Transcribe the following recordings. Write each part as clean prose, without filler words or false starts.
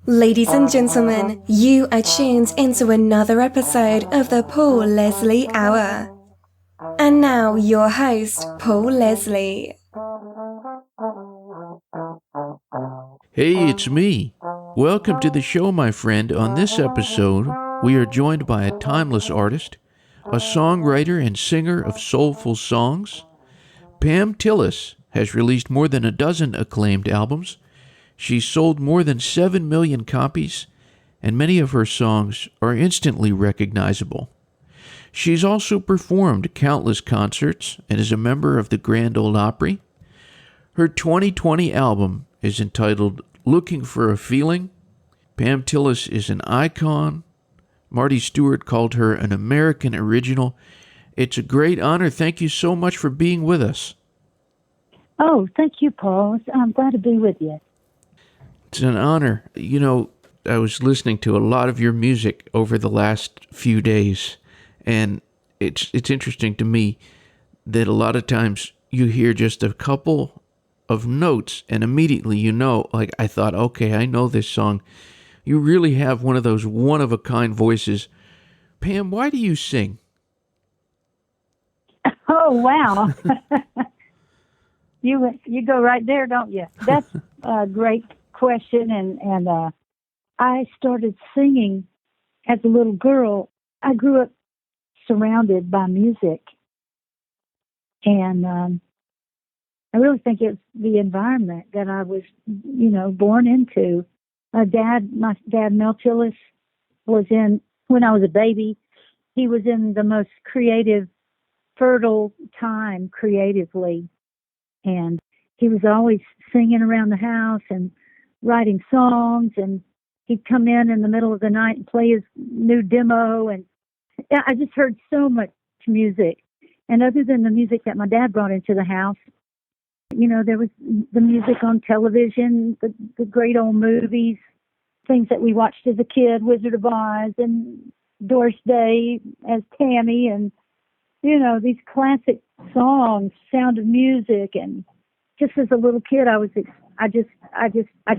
Ladies and gentlemen, you are tuned into another episode of the Paul Leslie Hour. And now your host, Paul Leslie. Hey, it's me. Welcome to the show, my friend. On this episode, we are joined by a timeless artist, a songwriter and singer of soulful songs. Pam Tillis has released more than a dozen acclaimed albums. She's sold more than 7 million copies, and many of her songs are instantly recognizable. She's also performed countless concerts and is a member of the Grand Ole Opry. Her 2020 album is entitled Looking for a Feeling. Pam Tillis is an icon. Marty Stewart called her an American original. It's a great honor. Thank you so much for being with us. Oh, thank you, Paul. I'm glad to be with you. It's an honor. You know, I was listening to a lot of your music over the last few days, and it's interesting to me that a lot of times you hear just a couple of notes and immediately you know, like I thought, okay, I know this song. You really have one of those one-of-a-kind voices. Pam, why do you sing? Oh, wow. You go right there, don't you? That's a great question. And I started singing as a little girl. I grew up surrounded by music. And I really think it's the environment that I was, born into. My dad, Mel Tillis, when I was a baby, he was in the most creative, fertile time creatively. And he was always singing around the house and writing songs. And he'd come in the middle of the night and play his new demo. And I just heard so much music. And other than the music that my dad brought into the house, there was the music on television, the great old movies, things that we watched as a kid, Wizard of Oz and Doris Day as Tammy, and, these classic songs, Sound of Music. And just as a little kid, I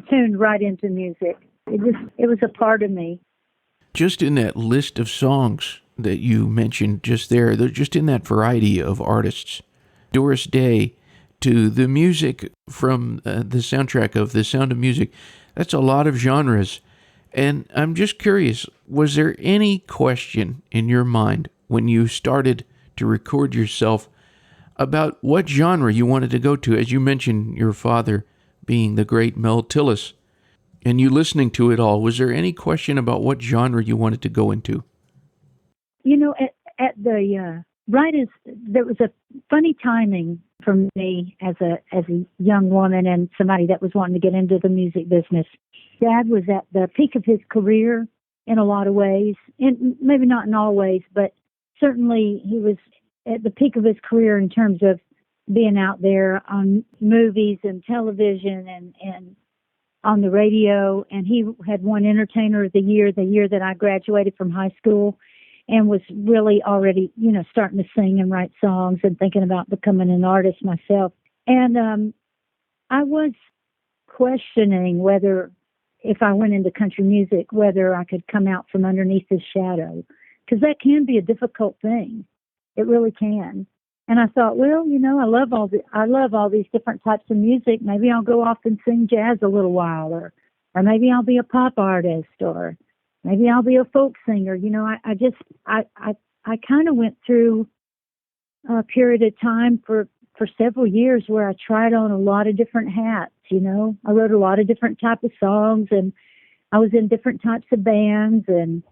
tuned right into music. It was a part of me. Just in that list of songs that you mentioned just there, they're just in that variety of artists, Doris Day, to the music from the soundtrack of The Sound of Music. That's a lot of genres. And I'm just curious, was there any question in your mind when you started to record yourself about what genre you wanted to go to? As you mentioned, your father being the great Mel Tillis, and you listening to it all, was there any question about what genre you wanted to go into? At the right as there was a funny timing for me as a young woman and somebody that was wanting to get into the music business. Dad was at the peak of his career in a lot of ways, and maybe not in all ways, but certainly he was at the peak of his career in terms of being out there on movies and television and on the radio. And he had won Entertainer of the year that I graduated from high school, and was really already, starting to sing and write songs and thinking about becoming an artist myself. And I was questioning whether, if I went into country music, whether I could come out from underneath his shadow, because that can be a difficult thing. It really can. And I thought, well, I love all these different types of music. Maybe I'll go off and sing jazz a little while, or maybe I'll be a pop artist, or maybe I'll be a folk singer. I kind of went through a period of time for several years where I tried on a lot of different hats. I wrote a lot of different types of songs, and I was in different types of bands, and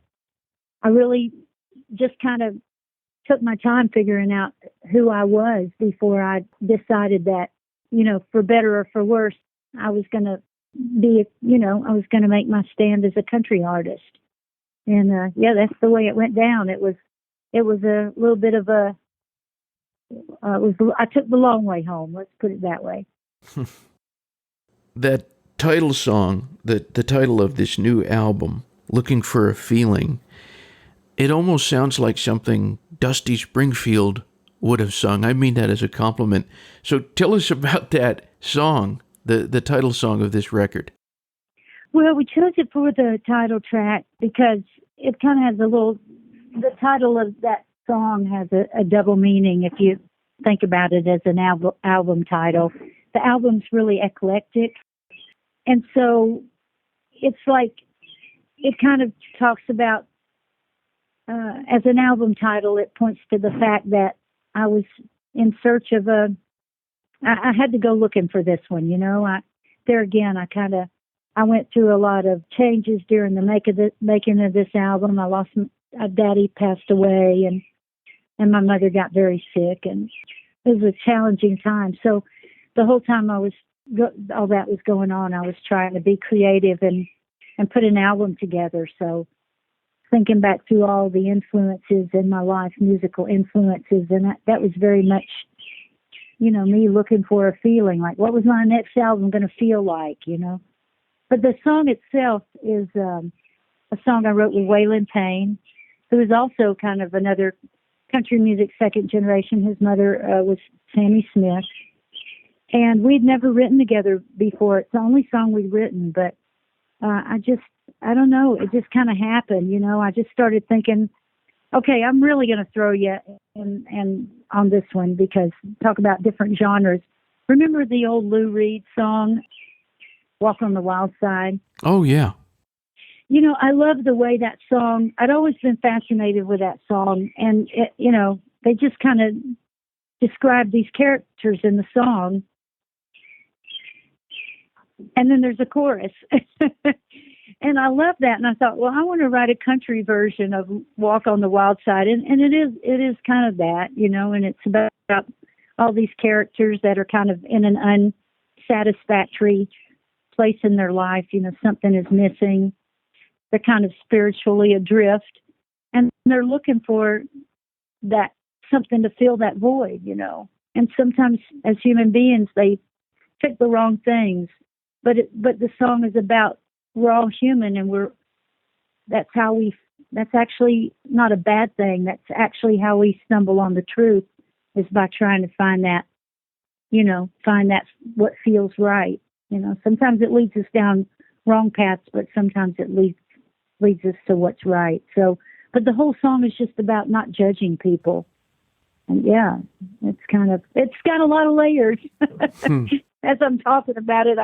I really just kind of took my time figuring out who I was before I decided that, for better or for worse, I was going to be, I was going to make my stand as a country artist. And that's the way it went down. It was a little bit of I took the long way home. Let's put it that way. That title song, the title of this new album, Looking for a Feeling, it almost sounds like something Dusty Springfield would have sung. I mean that as a compliment. So tell us about that song, the title song of this record. Well, we chose it for the title track because it kind of has the title of that song has a double meaning if you think about it as an album title. The album's really eclectic. And so it's like, it kind of talks about, as an album title, it points to the fact that I was in search of I had to go looking for this one, you know. I went through a lot of changes during the making of this album. I lost a daddy, passed away, and my mother got very sick, and it was a challenging time. So the whole time all that was going on, I was trying to be creative and put an album together. So thinking back through all the influences in my life, musical influences, and that was very much, you know, me looking for a feeling, like what was my next album going to feel like, you know. But the song itself is a song I wrote with Waylon Payne, who is also kind of another country music second generation. His mother was Sammy Smith. And we'd never written together before. It's the only song we'd written, but I don't know, it just kind of happened, you know. I just started thinking, okay, I'm really going to throw you in on this one, because talk about different genres. Remember the old Lou Reed song, Walk on the Wild Side? Oh, yeah. You know, I love the way that song, I'd always been fascinated with that song. And, you know, they just kind of describe these characters in the song. And then there's a chorus. And I love that. And I thought, well, I want to write a country version of Walk on the Wild Side. And it is kind of that, you know, and it's about all these characters that are kind of in an unsatisfactory place in their life. You know, something is missing. They're kind of spiritually adrift, and they're looking for that something to fill that void, you know. And sometimes as human beings, they pick the wrong things. But the song is about, we're all human, and that's actually not a bad thing. That's actually how we stumble on the truth, is by trying to find that, you know, what feels right. You know, sometimes it leads us down wrong paths, but sometimes it leads us to what's right. So, but the whole song is just about not judging people. And yeah, it's got a lot of layers. As I'm talking about it,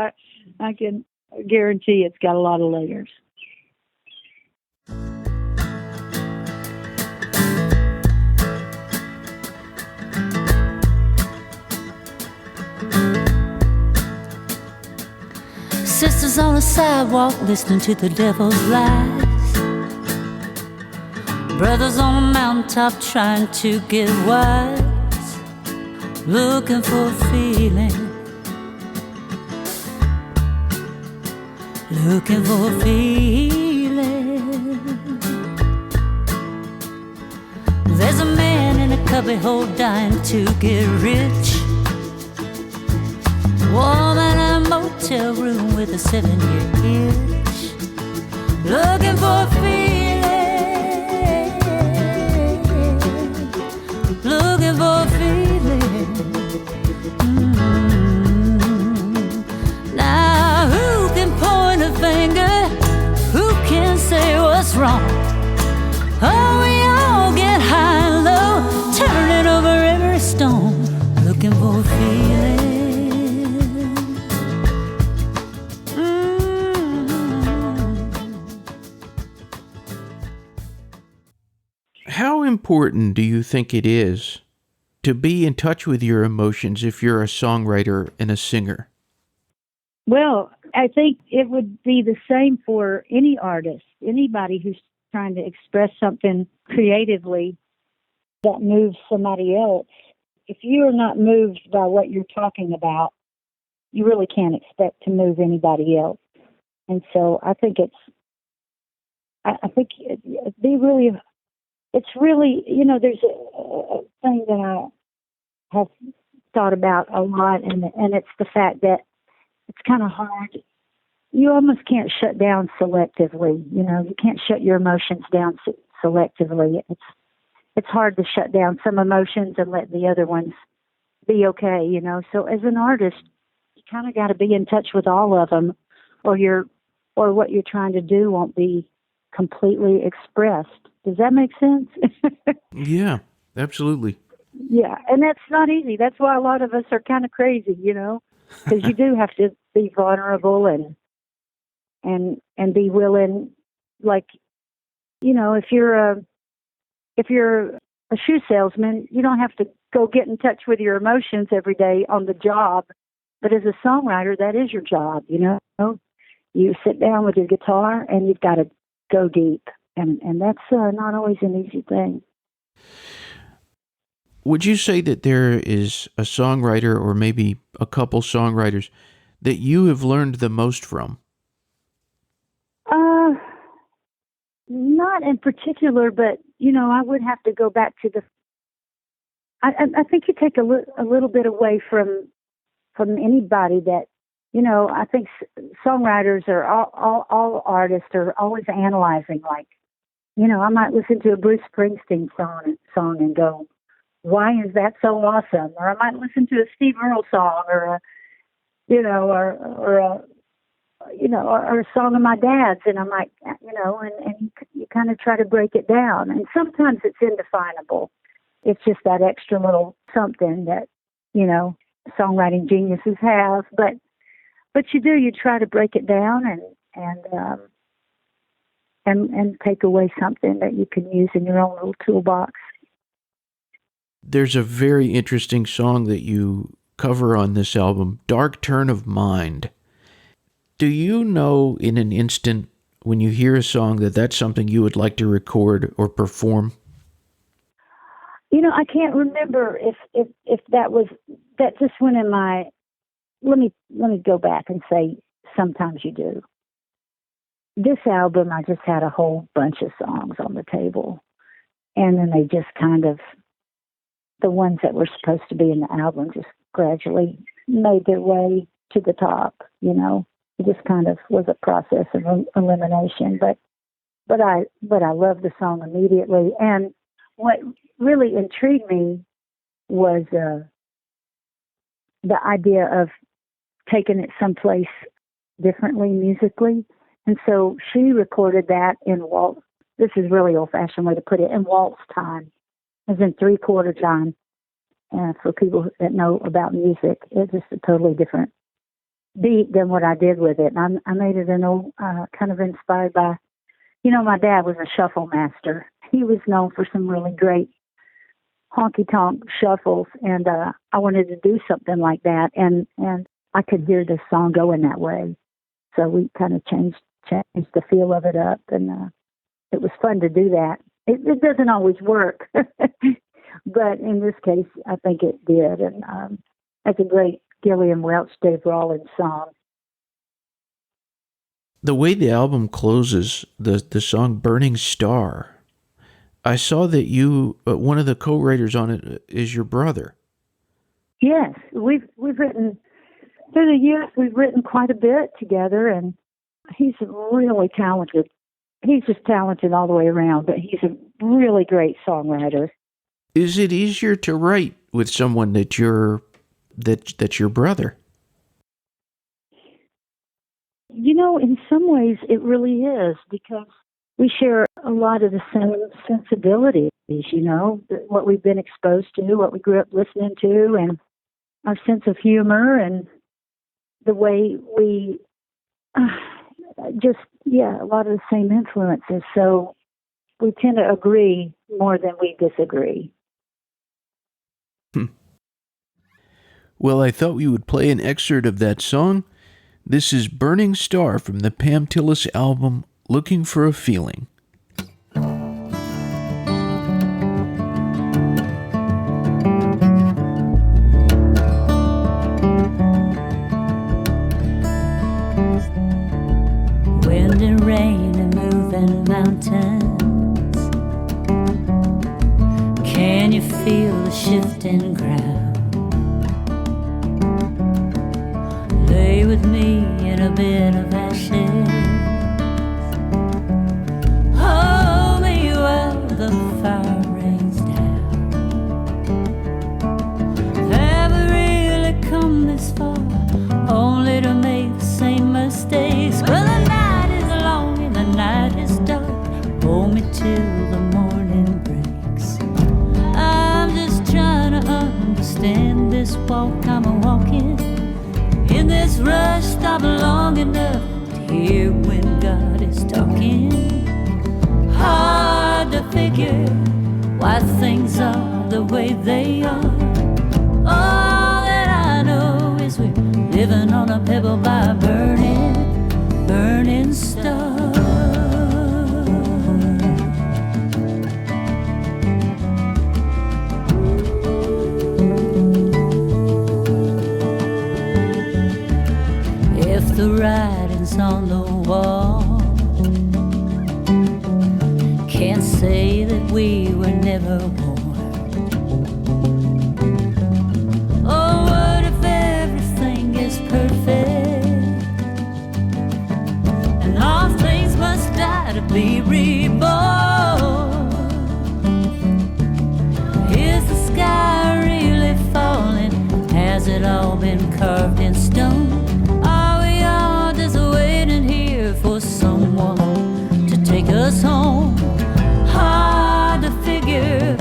I can guarantee it's got a lot of layers. Sisters on the sidewalk listening to the devil's lies. Brothers on the mountaintop trying to get wise. Looking for a feeling. Looking for a feeling. There's a man in a cubbyhole dying to get rich. Woman in a motel room with a 7-year itch. Looking for a feeling. Looking for a feeling. Now who can point a finger? Who can say what's wrong? Oh, we all get high and low, turning over every stone. Looking for a feeling. How important do you think it is to be in touch with your emotions if you're a songwriter and a singer? Well, I think it would be the same for any artist, anybody who's trying to express something creatively that moves somebody else. If you're not moved by what you're talking about, you really can't expect to move anybody else. And so I think it's really, you know, there's a thing that I have thought about a lot, and it's the fact that it's kind of hard. You almost can't shut down selectively. You know, you can't shut your emotions down selectively. it's hard to shut down some emotions and let the other ones be okay, you know. So as an artist, you kind of got to be in touch with all of them, or what you're trying to do won't be completely expressed. Does that make sense? Yeah, absolutely. Yeah, and that's not easy. That's why a lot of us are kind of crazy, you know, because you do have to be vulnerable and be willing. Like, you know, if you're a shoe salesman, you don't have to go get in touch with your emotions every day on the job. But as a songwriter, that is your job, you know. You sit down with your guitar and you've got to go deep, and that's not always an easy thing. Would you say that there is a songwriter or maybe a couple songwriters that you have learned the most from? Not in particular, but, you know, I would have to go back to I think you take a little bit away from anybody that, you know, I think songwriters are all artists are always analyzing, like, you know, I might listen to a Bruce Springsteen song and go, why is that so awesome? Or I might listen to a Steve Earle song or a song of my dad's, and I might, you know, and you kind of try to break it down. And sometimes it's indefinable. It's just that extra little something that, you know, songwriting geniuses have. But you try to break it down and take away something that you can use in your own little toolbox. There's a very interesting song that you cover on this album, Dark Turn of Mind. Do you know in an instant when you hear a song that that's something you would like to record or perform? You know, I can't remember if that just went in my. Let me go back and say sometimes you do. This album, I just had a whole bunch of songs on the table, and then they just kind of, the ones that were supposed to be in the album just gradually made their way to the top, you know. It just kind of was a process of elimination, but I loved the song immediately. And what really intrigued me was the idea of taking it someplace differently musically. And so she recorded that in waltz. This is really old-fashioned way to put it, in waltz time, as in 3/4 time. And for people that know about music, it's just a totally different beat than what I did with it. And I made it an old, kind of inspired by, you know, my dad was a shuffle master. He was known for some really great honky-tonk shuffles, and I wanted to do something like that, and I could hear the song going that way. So we kind of changed the feel of it up, and it was fun to do that. It doesn't always work, but in this case, I think it did, and that's a great Gillian Welch, Dave Rollins song. The way the album closes, the song Burning Star, I saw that you, one of the co-writers on it is your brother. Yes, we've written, through the years, we've written quite a bit together, and he's really talented. He's just talented all the way around, but he's a really great songwriter. Is it easier to write with someone that's your brother? You know, in some ways it really is, because we share a lot of the same sensibilities, you know, what we've been exposed to, what we grew up listening to, and our sense of humor and the way we a lot of the same influences. So we tend to agree more than we disagree. Well, I thought we would play an excerpt of that song. This is Burning Star from the Pam Tillis album, Looking for a Feeling. Wind and rain and moving mountains. Can you feel the shifting ground? Lay with me in a bed of ashes. Hold me while the fire rains down. this walk I'm a-walking. In this rush, stop long enough to hear when God is talking. Hard to figure why things are the way they are. All that I know is we're living on a pebble by a burning star. If the writing's on the wall, can't say that we were never born. Oh, what if everything is perfect and all things must die to be reborn? Is the sky really falling? Has it all been carved in stone? Are we all just waiting here for someone to take us home? Hard to figure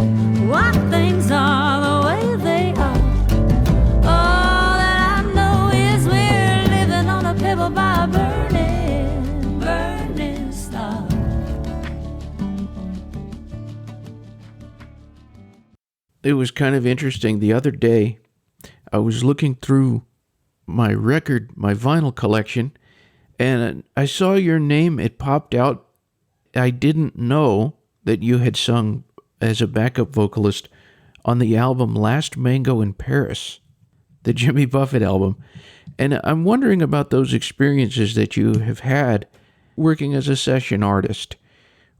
why things are the way they are. All that I know is we're living on a pebble by a burning star. It was kind of interesting. The other day, I was looking through my vinyl collection, and I saw your name. It popped out. I didn't know that you had sung as a backup vocalist on the album Last Mango in Paris, the Jimmy Buffett album. And I'm wondering about those experiences that you have had working as a session artist.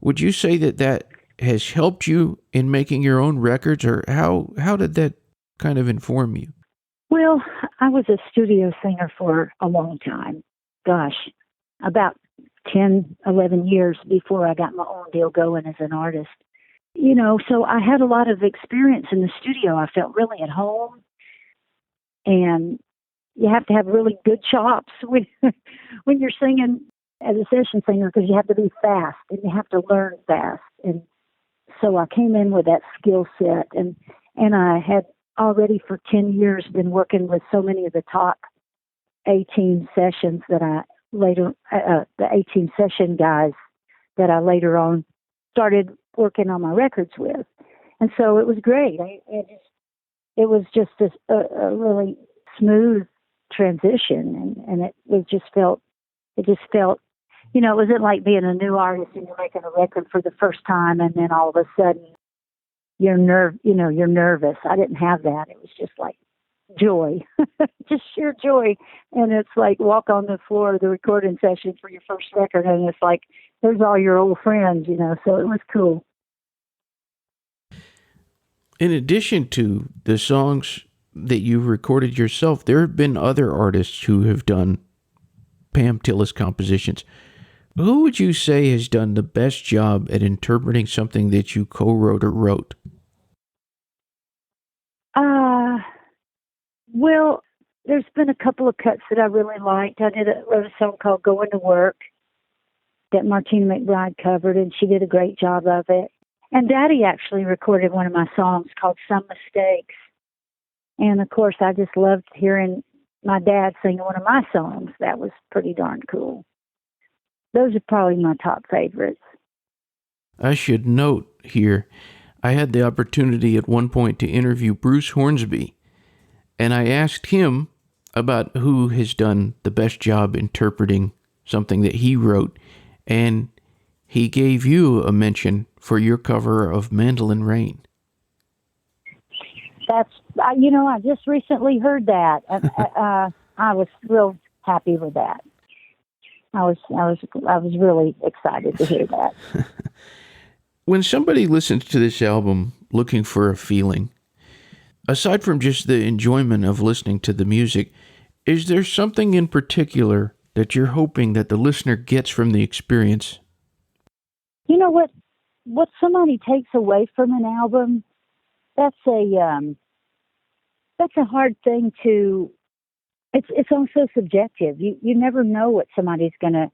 Would you say that that has helped you in making your own records, or how did that kind of inform you? Well, I was a studio singer for a long time. Gosh, about 10, 11 years before I got my own deal going as an artist. You know, so I had a lot of experience in the studio. I felt really at home. And you have to have really good chops when you're singing as a session singer, because you have to be fast and you have to learn fast. And so I came in with that skill set, and I had already for 10 years been working with so many of the top 18 sessions that I later, the 18 session guys that I later on started working on my records with. And so it was great. It was just a really smooth transition, and it just felt, you know, it wasn't like being a new artist and you're making a record for the first time and then all of a sudden you're nervous. I didn't have that. It was just like joy, just sheer joy. And it's like walk on the floor of the recording session for your first record, and it's like there's all your old friends, you know, so it was cool. In addition to the songs that you recorded yourself, there have been other artists who have done Pam Tillis compositions. Who would you say has done the best job at interpreting something that you co-wrote or wrote? Well, there's been a couple of cuts that I really liked. I wrote a song called Going to Work that Martina McBride covered, and she did a great job of it. And Daddy actually recorded one of my songs called Some Mistakes. And of course, I just loved hearing my dad sing one of my songs. That was pretty darn cool. Those are probably my top favorites. I should note here, I had the opportunity at one point to interview Bruce Hornsby, and I asked him about who has done the best job interpreting something that he wrote, and he gave you a mention for your cover of Mandolin Rain. That's, you know, I just recently heard that. I was real happy with that. I was really excited to hear that. When somebody listens to this album looking for a feeling, aside from just the enjoyment of listening to the music, is there something in particular that you're hoping that the listener gets from the experience? You know what somebody takes away from an album, that's a hard thing to. It's also subjective. You never know what somebody's gonna.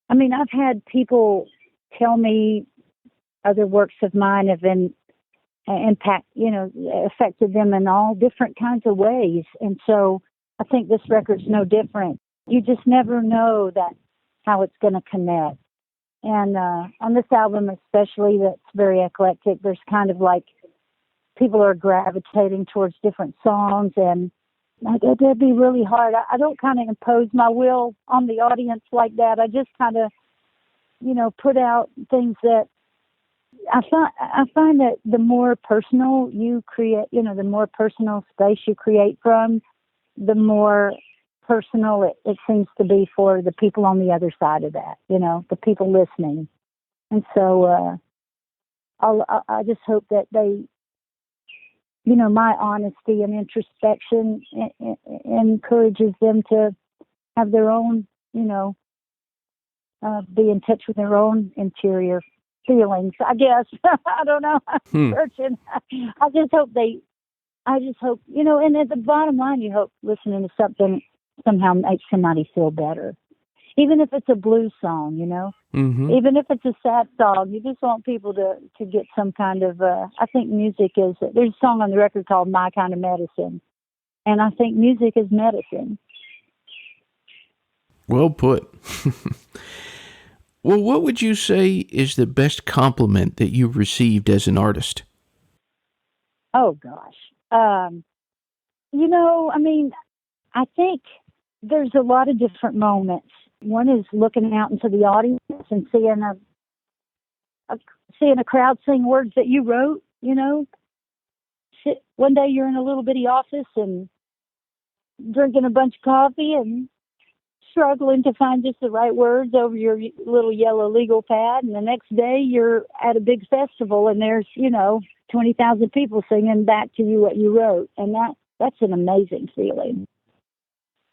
I mean, I've had people tell me other works of mine have been impact, affected them in all different kinds of ways. And so I think this record's no different. You just never know how it's going to connect. And on this album especially, that's very eclectic, there's kind of like people are gravitating towards different songs, and that'd be really hard. I don't kind of impose my will on the audience like that. I just kind of, put out things that I find that the more personal you create, the more personal space you create from, the more personal it seems to be for the people on the other side of that, the people listening. And so I just hope that they, my honesty and introspection encourages them to have their own, be in touch with their own interior feelings, I guess. I don't know. I'm searching. I just hope, and at the bottom line, you hope listening to something somehow makes somebody feel better. Even if it's a blues song, Mm-hmm. even if it's a sad song, you just want people to get some kind of, I think music is, there's a song on the record called My Kind of Medicine. And I think music is medicine. Well put. Well, what would you say is the best compliment that you've received as an artist? Oh, gosh. I think there's a lot of different moments. One is looking out into the audience and seeing a crowd sing words that you wrote, One day you're in a little bitty office and drinking a bunch of coffee and struggling to find just the right words over your little yellow legal pad. And the next day you're at a big festival and there's, 20,000 people singing back to you what you wrote. And that's an amazing feeling.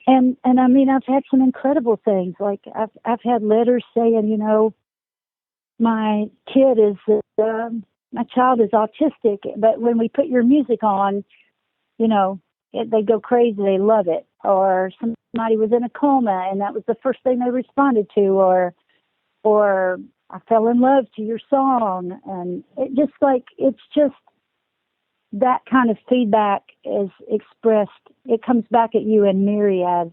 And I've had some incredible things. Like I've had letters saying, my child is autistic, but when we put your music on, they go crazy. They love it. Or somebody was in a coma and that was the first thing they responded to, or I fell in love to your song. And it's just that kind of feedback is expressed. It comes back at you in myriad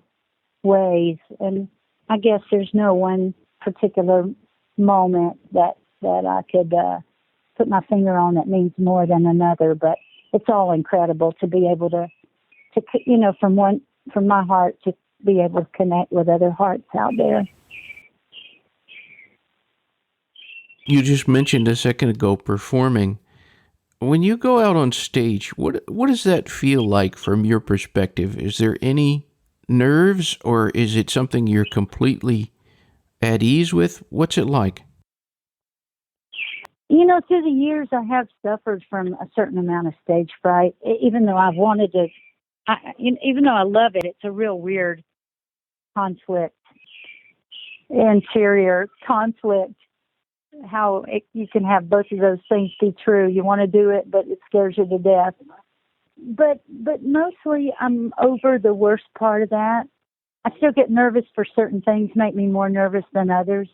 ways. And I guess there's no one particular moment that I could put my finger on that means more than another, but it's all incredible to be able to from my heart to be able to connect with other hearts out there. You just mentioned a second ago performing. When you go out on stage, what does that feel like from your perspective? Is there any nerves, or is it something you're completely at ease with? What's it like? Through the years, I have suffered from a certain amount of stage fright, even though I've wanted to, even though I love it. It's a real weird interior conflict, how you can have both of those things be true. You want to do it, but it scares you to death. But mostly I'm over the worst part of that. I still get nervous for certain things, make me more nervous than others.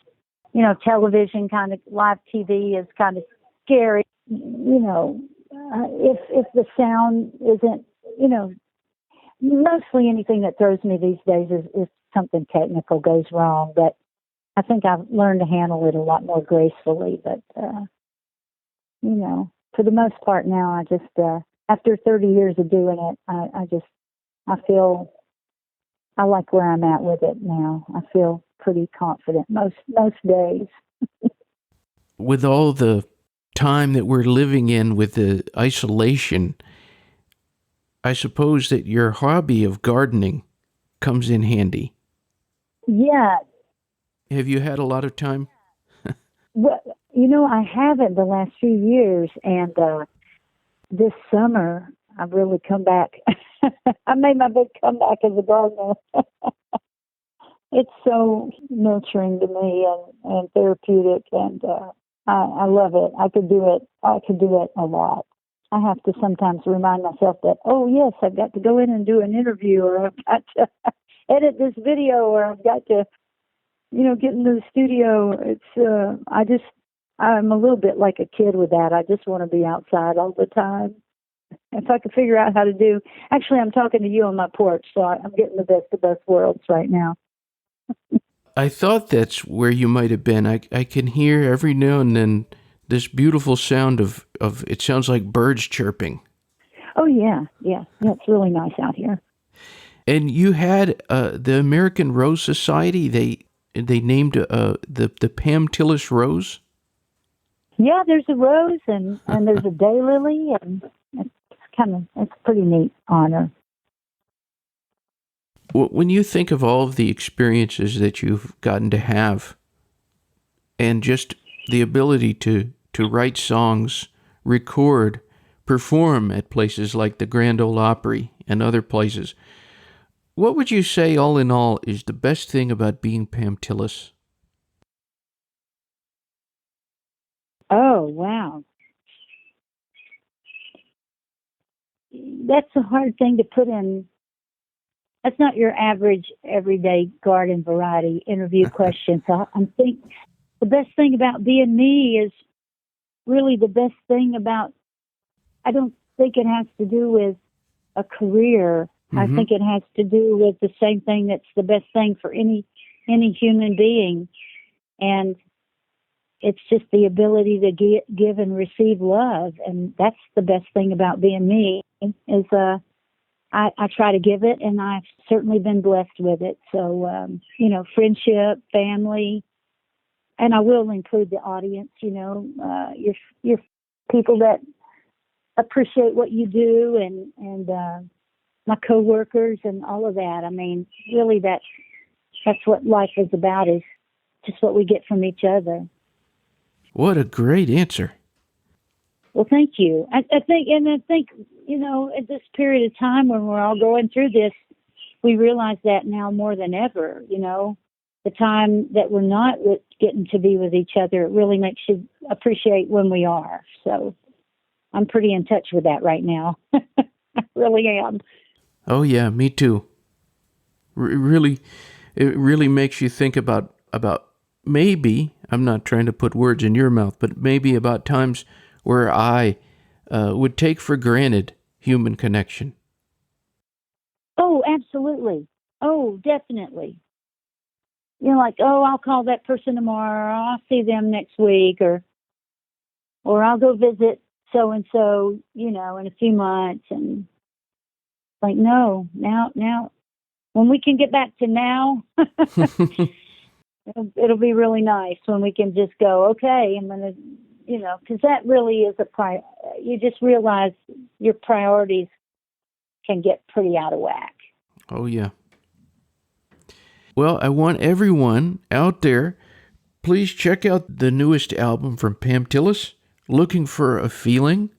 Television, kind of live TV is kind of scary. If the sound isn't, mostly anything that throws me these days is something technical goes wrong. But I think I've learned to handle it a lot more gracefully. But, for the most part now, I just, after 30 years of doing it, I feel I like where I'm at with it now. I feel pretty confident most days. With all the time that we're living in with the isolation, I suppose that your hobby of gardening comes in handy. Yeah. Have you had a lot of time? Well, I haven't the last few years, and this summer I've really come back. I made my big comeback as a gardener. It's so nurturing to me and therapeutic, and I love it. I could do it a lot. I have to sometimes remind myself that, oh yes, I've got to go in and do an interview, or I've got to edit this video, or I've got to, get into the studio. It's I'm a little bit like a kid with that. I just want to be outside all the time. If I could figure out how to do, actually, I'm talking to you on my porch, so I'm getting the best of both worlds right now. I thought that's where you might have been. I can hear every now and then this beautiful sound of it sounds like birds chirping. Oh, yeah. It's really nice out here. And you had the American Rose Society. They named the Pam Tillis Rose. Yeah, there's a rose and there's a daylily, and it's a pretty neat honor. When you think of all of the experiences that you've gotten to have, and just the ability to write songs, record, perform at places like the Grand Ole Opry and other places, what would you say, all in all, is the best thing about being Pam Tillis? Oh, wow. That's a hard thing to put in. That's not your average, everyday garden variety interview question. So I think the best thing about being me is really the best thing about, I don't think it has to do with a career. Mm-hmm. I think it has to do with the same thing that's the best thing for any human being. And it's just the ability to give and receive love. And that's the best thing about being me is I try to give it, and I've certainly been blessed with it. So, friendship, family, and I will include the audience, your people that appreciate what you do and my coworkers and all of that. I mean, really that's what life is about, is just what we get from each other. What a great answer. Well, thank you. I think, at this period of time when we're all going through this, we realize that now more than ever, the time that we're not getting to be with each other, it really makes you appreciate when we are. So I'm pretty in touch with that right now. I really am. Oh, yeah, me too. It really makes you think about maybe, I'm not trying to put words in your mouth, but maybe about times where I would take for granted human connection. Oh, absolutely. Oh, definitely. I'll call that person tomorrow, or I'll see them next week, or I'll go visit so-and-so, in a few months. And no, now, when we can get back to now, it'll be really nice when we can just go, okay, I'm going to, because that really is you just realize your priorities can get pretty out of whack. Oh, yeah. Well, I want everyone out there, please check out the newest album from Pam Tillis, Looking for a Feeling.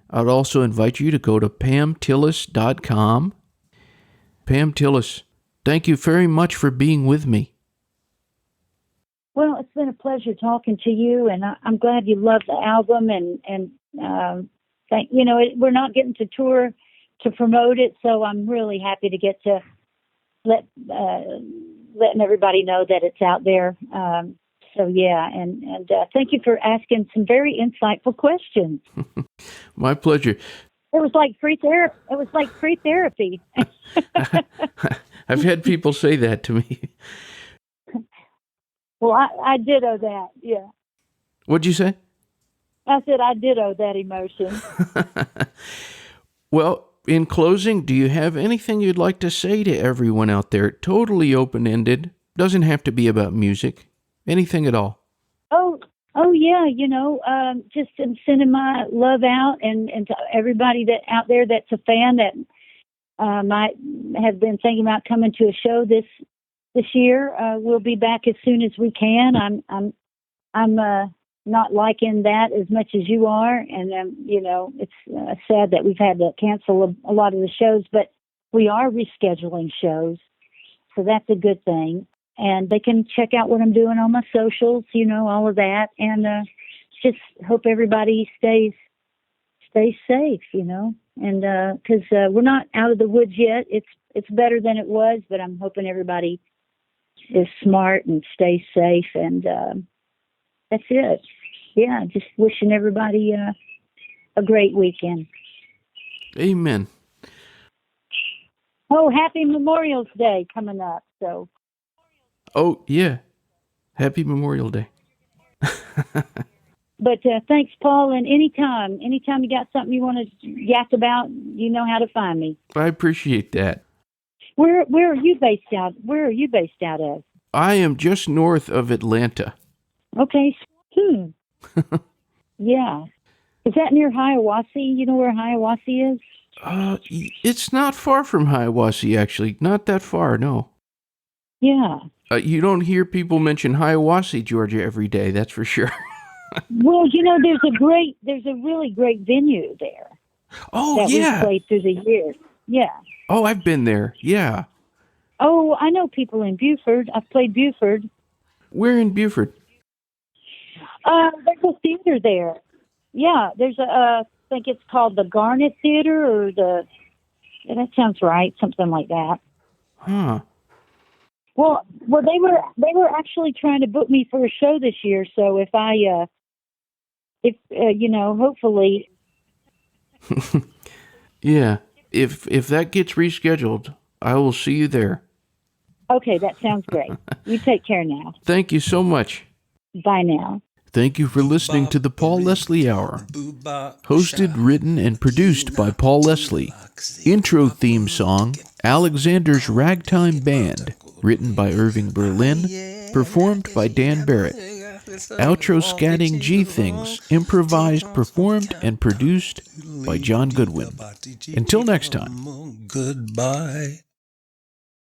I'd also invite you to go to pamtillis.com. Pam Tillis, thank you very much for being with me. Well, it's been a pleasure talking to you, and I'm glad you love the album. We're not getting to tour to promote it, so I'm really happy to get to letting everybody know that it's out there. So yeah, and thank you for asking some very insightful questions. My pleasure. It was like free therapy. It was like free therapy. I've had people say that to me. Well, I ditto that, yeah. What'd you say? I said I ditto that emotion. Well, in closing, do you have anything you'd like to say to everyone out there? Totally open-ended. Doesn't have to be about music. Anything at all. Oh yeah, just sending my love out and to everybody that out there that's a fan that might have been thinking about coming to a show this year. We'll be back as soon as we can. I'm not liking that as much as you are, and it's sad that we've had to cancel a lot of the shows, but we are rescheduling shows, so that's a good thing. And they can check out what I'm doing on my socials, all of that, and just hope everybody stays safe, and because we're not out of the woods yet. It's better than it was, but I'm hoping everybody is smart and stays safe, and that's it. yeah, just wishing everybody a great weekend. Amen. Oh, happy Memorial Day coming up. So. Oh, yeah. Happy Memorial Day. But thanks, Paul. And anytime you got something you want to yak about, you know how to find me. I appreciate that. Where are you based out? Where are you based out of? I am just north of Atlanta. Okay. Yeah. Is that near Hiawassee? You know where Hiawassee is? It's not far from Hiawassee, actually. Not that far, no. Yeah. You don't hear people mention Hiawassee, Georgia, every day, that's for sure. Well, you know, there's a really great venue there. Oh, that yeah. we played through the years. Yeah. Oh, I've been there, yeah. Oh, I know people in Buford. I've played Buford. Where in Buford? There's a theater there. Yeah, there's I think it's called the Garnet Theater or yeah, that sounds right, something like that. Huh. Well, they were actually trying to book me for a show this year. So if you know, hopefully. Yeah, if that gets rescheduled, I will see you there. Okay, that sounds great. You take care now. Thank you so much. Bye now. Thank you for listening to the Paul Leslie Hour. Hosted, written, and produced by Paul Leslie. Intro theme song, Alexander's Ragtime Band, written by Irving Berlin, performed by Dan Barrett. Outro scatting G Things, improvised, performed, and produced by John Goodwin. Until next time. Goodbye.